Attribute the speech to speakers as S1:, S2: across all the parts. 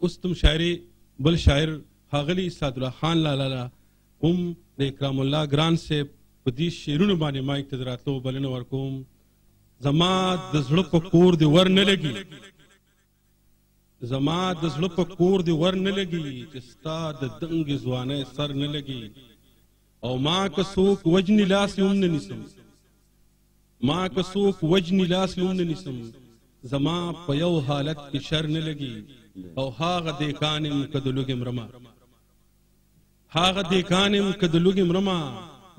S1: اوس د مشاعرې بل شاعر ښاغلي سعدالله خان لالا هم د اکرام الله ګران صاحب په دې شعرونو باندې مایک ته د راتلو بلنه ورکوم. زما د زړه په کور دې ور نه لګي، زما د زړه په کور دې ور نه لګي، چې ستا د دنګې ځوانۍ سر نه لګي. او ما که څوک وجني لاس یې هم نه نیسم، ما که څوک وجني لاس یې هم نه نیسم. زما په یو حالت کې شر نه لګي، او هاغه دیکان یم که د لوږې مرمه، هاغه دیکان یم که د لوږې مرمه،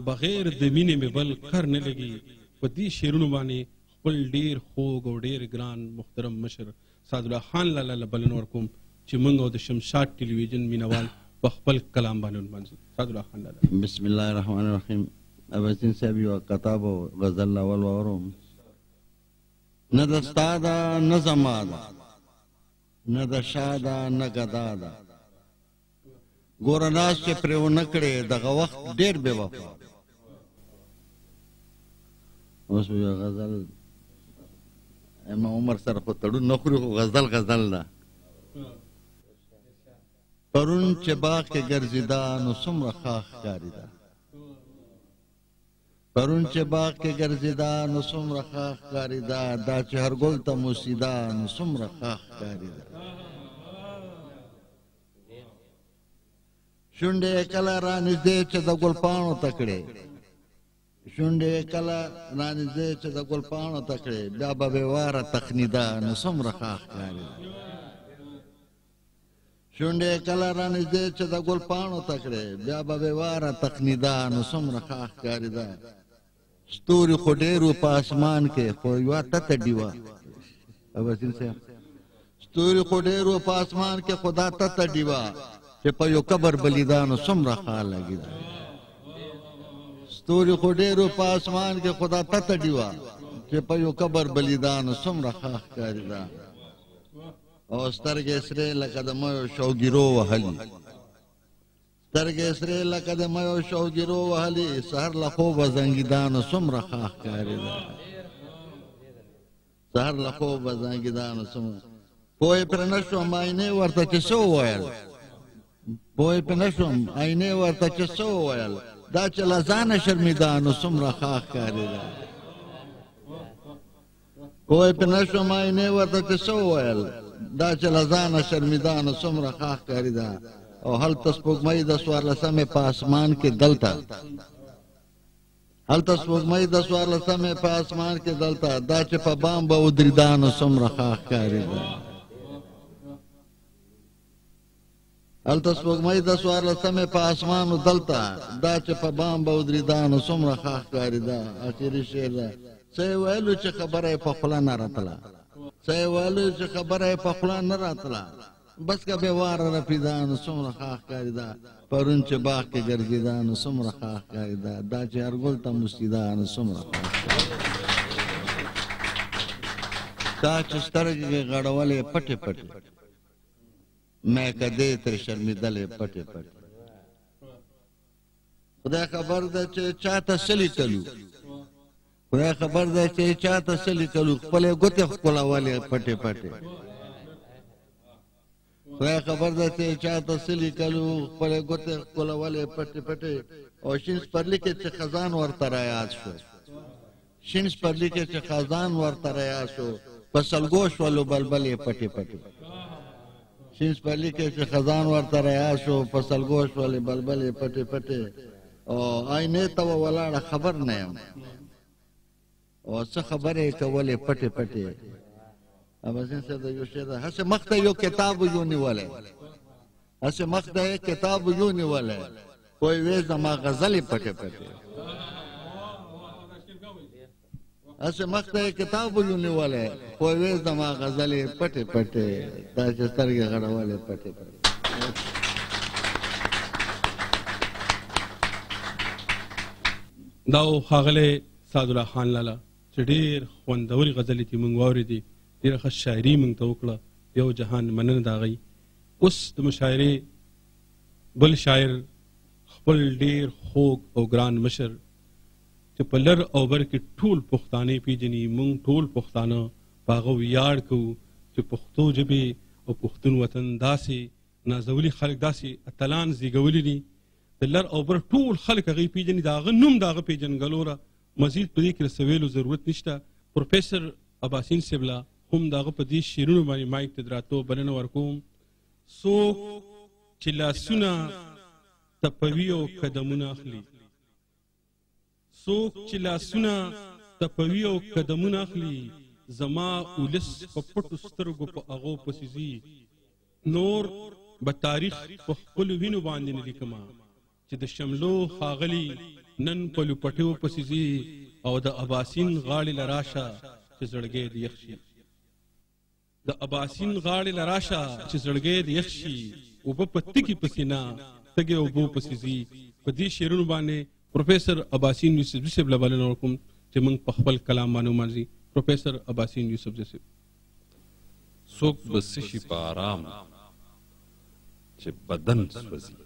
S1: بغیر د مینې مې بل کر نه لګي. په دې شعرونو باندې خپل ډېر خوږ او ډېر ګران محترم مشر سعدالله خان لالا له بلنه ورکوم چې موږ او د شمشاد ټلویزیون مینوال په خپل کلام باندې ونمانځو. سعدالله خان لالا.
S2: بسم الله الرحمن الرحیم. اباسین صاحب یو کتاب او غزل اول واورم. نه د ستا ده نه زما ده، نه د شا ده نه ګدا ده، ګوره ناس چې پرې ونه کړې دغه وخت ډېر بې وفا. اوس یو غزل ما عمر سره خو تړون نه خوري، خو غزل غزل ده. پرون چې باغ کې ګرځېده نو څومره ښه ښکارېده، پرون چې باغ کې ګرځېده نو څومره ښه ښکارېده، دا چې هر ګل ته موسېده نو څومره ښه ښکارېده. شونډې یې کله رانږدې چې د ګل پاڼو ته کړې، شونډې یې کله رانږدې چې د ګل پاڼو ته کړې، بیا به بې واره تخنېده نو څومره ښه ښکارېده. شونډې یې کله رانږدې چې د ګل پاڼو ته کړې، بیا به بې واره تخنېده نو څومره ښه ښکارېده. ستوري خو ډېر وو په اسمان کې، خو یوه تته ډیوه. اباسین صاحب ستوري خو ډېر وو په اسمان کې، خو دا تته ډیوه چې په یو قبر بلیده نو څومره ښه لګېده. ستوري خو ډېر وو په اسمان کې، خو دا تته ډیوه چې په یو قبر بلیده نو څومره ښه ښکارېده. او سترګې سرې لکه د میو شوګیرو وهلي، سترګې سرې لکه د میو شوګیرو وهلي، سهر له خوبه زنګېده نو څومره ښه ښکارېده. سهر له خوبه زنګېده نو څومره. پوه یې پرې نه شوم آینې ورته چې څه وویل، پوه یې پرې نه شوم آینې ورته چې څه وویل، دا چې له ځانه شرمېده نو څومره ښه ښکارېده. پوه یې پرې نه شوم آینې ورته چې څه وویل، دا چې له ځانه شرمېده نو څومره ښه ښکارېده. او هلته سپوږمۍ د څوارلسمې په اسمان کې دلته، هلته سپوږمۍ د څوارلسمې په اسمان کې دلته، دا چې په بام به ودرېده نو څومره ښه ښکارېده. هلته سپوږمۍ د څوارلسمې په اسمان دلته، دا چې په بام به ودرېده نو څومره ښه ښکارېده. اخري شعر ده. څه یې ویلو چې خبره یې په خوله نه راتله، څه یې ویلو چې خبره یې په خوله نه راتله، بس که بې واره رپېده نو څومره ښه ښکارېده. پرون چې باغ کې ګرځېده نو څومره ښه ښکارېده، دا چې هر ګل ته موسېده نو څومره ښه ښکارېده. تا چې سترګې غړولې پټې پټې، میکدې ترې شرمېدلې پټې پټې. خدای خبر ده چې چاته څه لیکلو، خدای خبر ده چې چاته څه لیکلو، خپلې ګوتې ښکلولې پټې پټې. خدای خبر ده چې چاته څه لیکلو، خپلې ګوتې ښکلولې پټې پټې. او شین سپرلي کې چې خزان ورته رایاد شو، شین سپرلي کې چې خزان ورته رایاد شو، په سلګو شولو بلبلې پټې پټې. شین سپرلي کې چې خزان ورته رایاد شو، په سلګو شولې بلبلې پټې پټې. او آینې ته ولاړه خبر نه یم، او څه خبرې کولې پټې پټې. اباسین صاحب د یو شعر ده. هسې مخ ته یو کتاب یو نیولی، هسې مخ ته یې کتاب یو نیولی، کوی وې زما غزلې پټې پټې. هسې مخ ته یې کتاب یو نیولی، کوی وې زما غزلې پټې پټې، دا چې سترګې غړولې پټې پټې.
S1: دا ښاغلی سعدالله خان لالا چې ډېر خوندورې غزلې ترې موږ واورېدې، ډېره ښه شاعري موږ ته وکړه. یو جهان مننه د هغوی. اوس د مشاعرې بل شاعر خپل ډېر خوږ او ګران مشر چې په لر او بر کې ټول پښتانه پیژني، موږ ټول پښتانه په هغه ویاړ کوو چې پښتو ژبې او پښتون وطن داسې نازولي خلک داسې اتلان زیږولي دي د لر او بر ټول خلک هغوی پېژني د هغه نوم د هغه پېژنګلو را مزید په دې کې څه ویلو ضرورت نشته. پروفیسر اباسین صاحب له هم د هغه په دې شعرونو باندې مایک ته د راتلو بلنه ورکوم. څوک چې لاسونه تپوي او قدمونه اخلي، څوک چې لاسونه تپوي او قدمونه اخلي، زما ولس په پټو سترګو په هغو پسې ځي. نور به تاریخ په خپلو وینو باندې نه لیکمه چې د شملو ښاغلي نن په لوپټیو پسې ځي او د اباسین غاړې له راشه چې زړګی د یخ شي، د اباسین غاړې له راشه چې زړګی د یخ شي، اوبه په تږي پسې نه تږې اوبو پسې ځي. په دې شعرونو باندې پروفیسر اباسین یوسفزي صاحب له بلنه ورکوم چې موږ په خپل کلام باندې ومانځي. پروفیسر اباسین یوسفزي صاحب.
S3: څوک به څه شي په آرام چې بدن سوځي،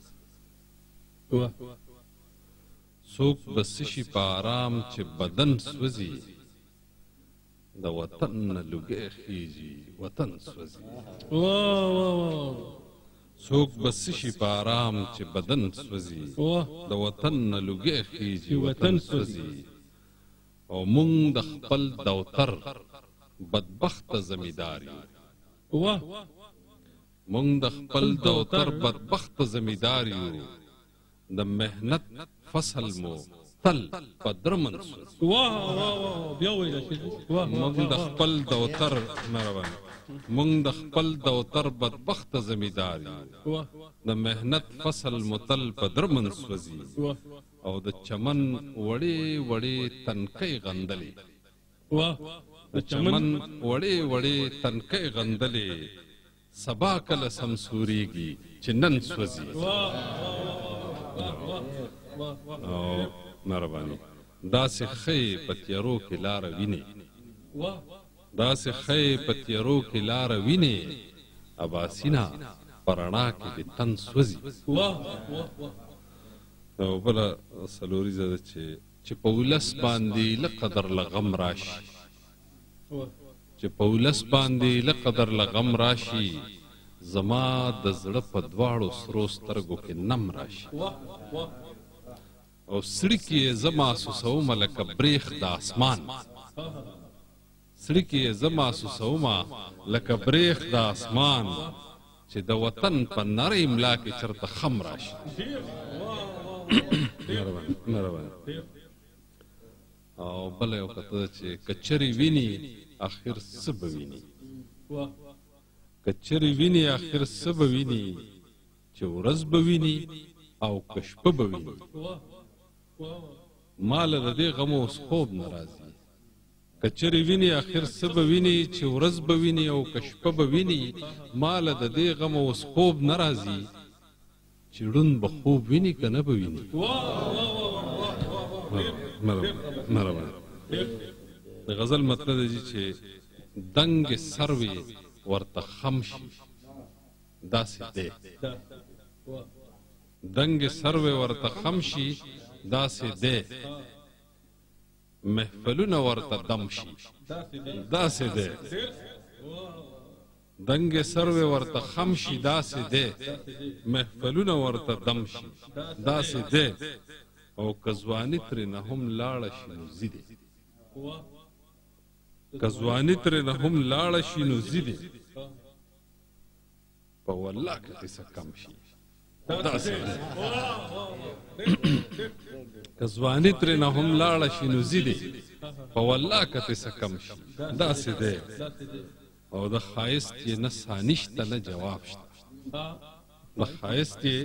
S3: څوک به څه شي په آرام چې بدن سوځي، د وطن نه لوګی خیږي وطن سوځي. څوک به څه شي په آرام چې بدن سوځي، د وطن نه لوګی خیږي وطن سوځي. او مونږ د خپل دوتر بدبخته زمیدار یو، مونږ د خپل دوتر بدبخته زمیدار یو، د مهنت فصل مو تل په درمن سوځي. مونږ د خپل دوتر مهرباني، مونږ د خپل دوتر بدبخته زمیدار یو، د مهنت فصل مو تل په درمن سوځي. او د چمن وړې وړې تنکۍ غندلې، د چمن وړې وړې تنکۍ غندلې، سبا کله سمسورېږي چې نن سوځي. او مهرباني داسې ښې په تیارو کې لاره وینې، داسې ښې په تیارو کې لاره وینې، اباسینه په رڼا کې د تن سوځي. او بله څلوریزه ده چې په ولس باندې له قدر له غم راشي، چې په ولس باندې له قدر له غم راشي، زما د زړه په دواړو سرو سترګو کې نم راشي. او سړکې یې زه محسوسومه لکه بریښ د اسمان، سړکې یې زه محسوسومه لکه بریښ د اسمان، چې د وطن په نرۍ ملا کې چرته خم راشي. او بله یو کته ده چې که چرې ویني اخر څه به ویني، که چرې ویني اخر څه به ویني، چې ورځ به ویني او که شپه به ویني. ما له د دې غمه اوس خوب نه راځي، که چرې ویني اخر څه به ویني، چې ورځ به ویني او که شپه به ویني. ما له د دې غمه اوس خوب نه راځي، چې ړوند به خوب ویني که نه به ویني. مرحبا. د غزل مطلب دی چې دنګ سروې ورته خم شي داسې دی، دنګ سروې ورته خم شي داسې دی، محفلونه ورته دم شي داسې دی، دنګ سروې ورته خم شي داسې دی، محفلونه ورته دم شي داسې دی. او که ځواني ترېنه هم لاړه شي نو ځي دی، که ځواني ترېنه هم لاړه شي نو ځي دی، په والله که قصه کم شي داسې دی، که ځواني ترېنه هم لاړه شي نو ځي دی، په والله که قصه کم شي داسې دی. او د ښایست یې نه ثاني شته نه جواب شته، د ښایست یې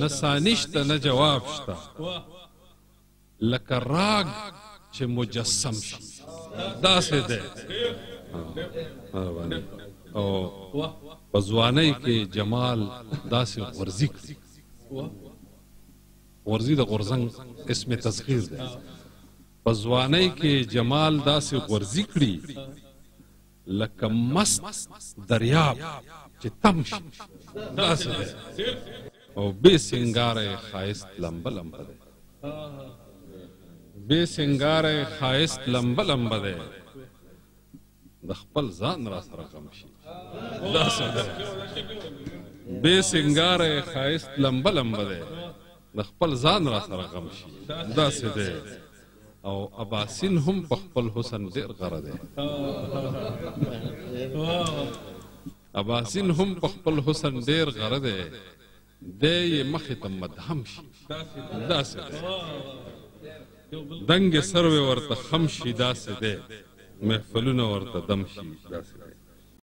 S3: نه ثاني شته نه جواب شته، لکه راګ چې مجسم شي داسې دی. او په ځوانۍ کې جمال داسې غورځي کړي، غورځي د غورځنګ اسم تسخیر دی، په ځوانۍ کې جمال داسې غورځي کړي، لکه مست دریاب چې تم شي داسې دی. او بې سنګاره ښایست لمبه لمبه دی، بې سنګاره ښایست لمبه لمبه دی، د خپل ځان را سره غم شي داسې دی بې سینګاره ښایست لمبه لمبه دی د خپل ځان را سره غم شي داسې دی او اباسین هم په خپل حسن ډېر غره دی اباسین هم په خپل حسن ډېر غره دی دی یې مخې ته مدهم شي داسې دی دنګې سروې ورته خم شي داسې دی محفلونه ورته دم شي داسې دی